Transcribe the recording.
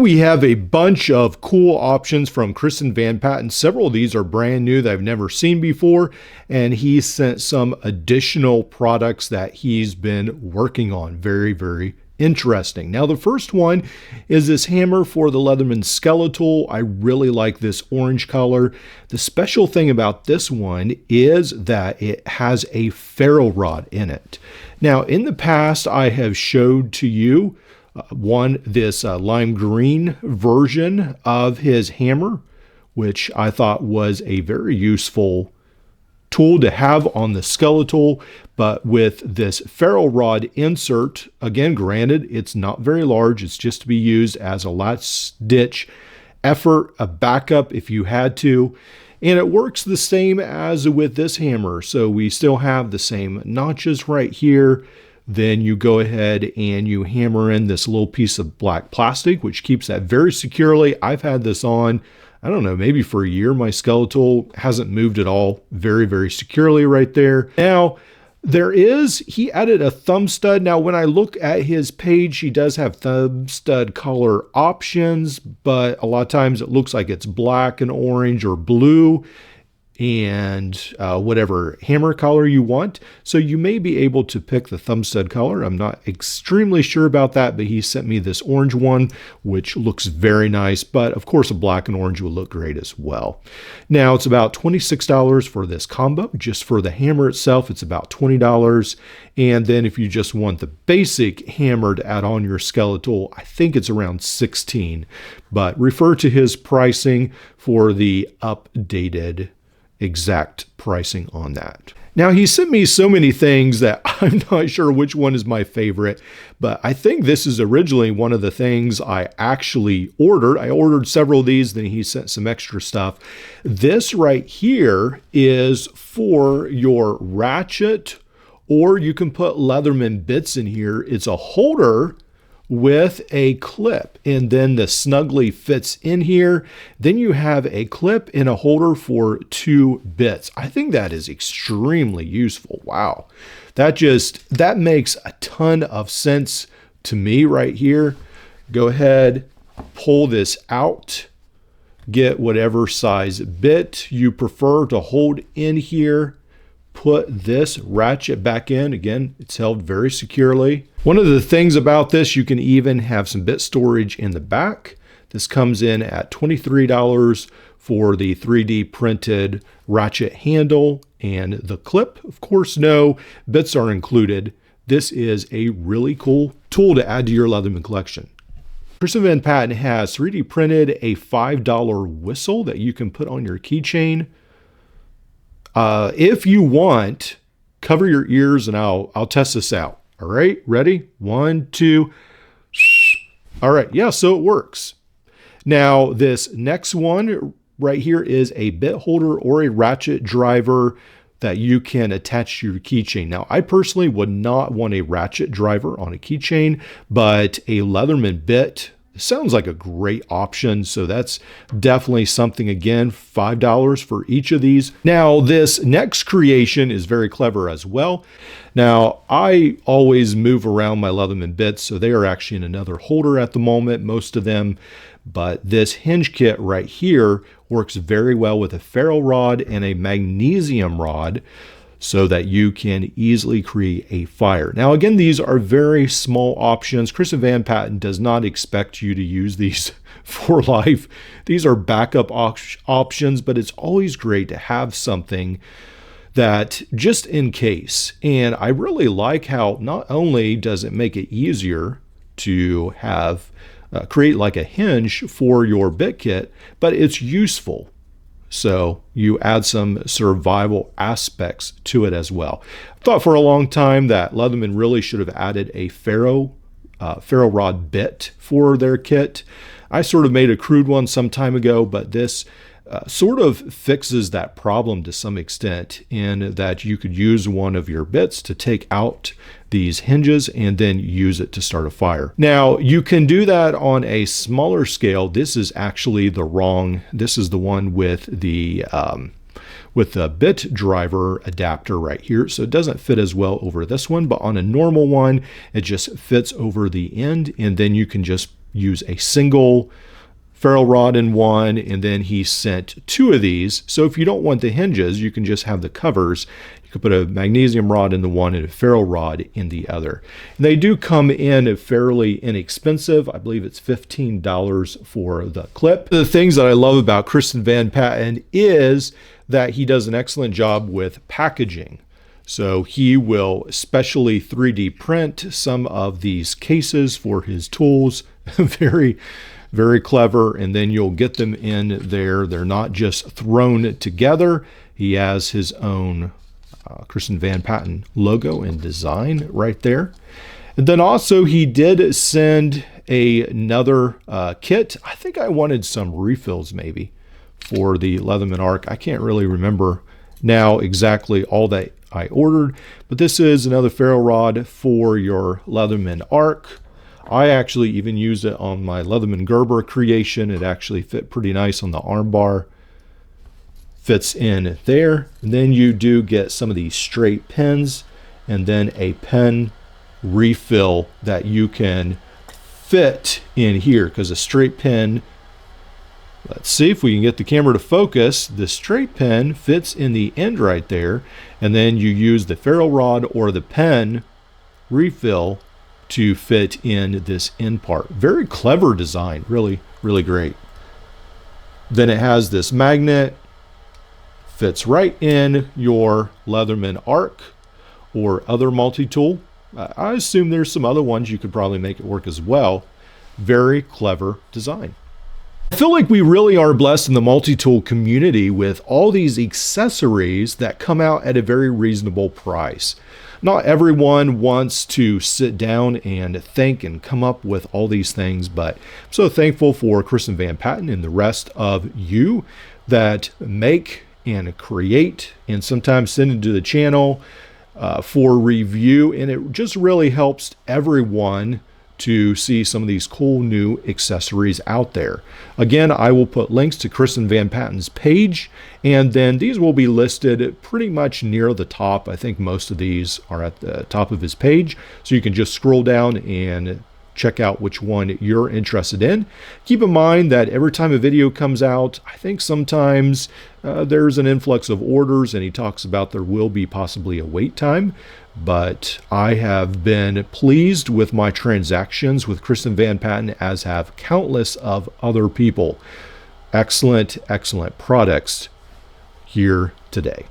we have a bunch of cool options from Kristen Van Patten. Several of these are brand new that I've never seen before, and he sent some additional products that he's been working on. Very, very interesting. Now, the first one is this hammer for the Leatherman skeletal. I really like this orange color. The special thing about this one is that it has a ferro rod in it. Now, in the past, I have showed to you this lime green version of his hammer, which I thought was a very useful tool to have on the skeletal, but with this ferro rod insert, again, granted, it's not very large, it's just to be used as a last ditch effort, a backup if you had to, and it works the same as with this hammer. So we still have the same notches right here. Then you go ahead and you hammer in this little piece of black plastic, which keeps that very securely. I've had this on, I don't know, maybe for a year. My skeletal hasn't moved at all. Very, very securely right there. Now, he added a thumb stud. Now, when I look at his page, he does have thumb stud color options, but a lot of times it looks like it's black and orange or blue and whatever hammer color you want. So you may be able to pick the thumb stud color. I'm not extremely sure about that, but he sent me this orange one, which looks very nice. But of course, a black and orange will look great as well. Now, it's about $26 for this combo. Just for the hammer itself, it's about $20. And then if you just want the basic hammer to add on your skeletal, I think it's around $16. But refer to his pricing for the updated exact pricing on that. Now, he sent me so many things that I'm not sure which one is my favorite, but I think this is originally one of the things I actually ordered. I ordered several of these, then he sent some extra stuff. This right here is for your ratchet, or you can put Leatherman bits in here. It's a holder with a clip, and then the snugly fits in here. Then you have a clip and a holder for 2 bits. I think that is extremely useful. Wow. That makes a ton of sense to me right here. Go ahead, pull this out, get whatever size bit you prefer to hold in here. Put this ratchet back in. Again, it's held very securely. One of the things about this, you can even have some bit storage in the back. This comes in at $23 for the 3D printed ratchet handle and the clip. Of course, no bits are included. This is a really cool tool to add to your Leatherman collection. Kristen Van Patten has 3D printed a $5 whistle that you can put on your keychain. If you want, cover your ears and I'll test this out. All right, ready? 1, 2. All right, yeah, so it works. Now, this next one right here is a bit holder or a ratchet driver that you can attach to your keychain. Now, I personally would not want a ratchet driver on a keychain, but a Leatherman bit sounds like a great option. So that's definitely something. Again, $5 for each of these. Now, this next creation is very clever as well. Now, I always move around my Leatherman bits, so they are actually in another holder at the moment, most of them. But this hinge kit right here works very well with a ferro rod and a magnesium rod, so that you can easily create a fire. Now, again, these are very small options. Kristen Van Patten does not expect you to use these for life. These are backup options, but it's always great to have something that just in case. And I really like how not only does it make it easier to have create like a hinge for your bit kit, but it's useful. So you add some survival aspects to it as well. I thought for a long time that Leatherman really should have added a ferro rod bit for their kit. I sort of made a crude one some time ago, but this sort of fixes that problem to some extent, in that you could use one of your bits to take out these hinges and then use it to start a fire. Now, you can do that on a smaller scale. This is actually this is the one with the bit driver adapter right here. So it doesn't fit as well over this one, but on a normal one, it just fits over the end, and then you can just use a single ferrule rod in one, and then he sent 2 of these. So if you don't want the hinges, you can just have the covers. You could put a magnesium rod in the one and a ferrule rod in the other. And they do come in fairly inexpensive. I believe it's $15 for the clip. The things that I love about Kristen Van Patten is that he does an excellent job with packaging. So he will specially 3D print some of these cases for his tools. Very clever, and then you'll get them in there. They're not just thrown together. He has his own Kristen Van Patten logo and design right there. And then also he did send another kit. I think I wanted some refills maybe for the Leatherman Arc. I can't really remember now exactly all that I ordered, but this is another ferrule rod for your Leatherman Arc. I actually even used it on my Leatherman Gerber creation. It actually fit pretty nice on the arm bar. Fits in there. And then you do get some of these straight pins and then a pen refill that you can fit in here, because a straight pin, let's see if we can get the camera to focus. The straight pen fits in the end right there, and then you use the ferrule rod or the pen refill to fit in this end part. Very clever design, really great. Then it has this magnet, fits right in your Leatherman Arc or other multi-tool. I assume there's some other ones you could probably make it work as well. Very clever design. I feel like we really are blessed in the multi-tool community with all these accessories that come out at a very reasonable price. Not everyone wants to sit down and think and come up with all these things, but I'm so thankful for Kristen Van Patten and the rest of you that make and create and sometimes send it to the channel for review, and it just really helps everyone to see some of these cool new accessories out there. Again, I will put links to Kristen Van Patten's page, and then these will be listed pretty much near the top. I think most of these are at the top of his page, so you can just scroll down and check out which one you're interested in. Keep in mind that every time a video comes out, I think sometimes there's an influx of orders, and he talks about there will be possibly a wait time. But I have been pleased with my transactions with Kristen Van Patten, as have countless of other people. Excellent products here today.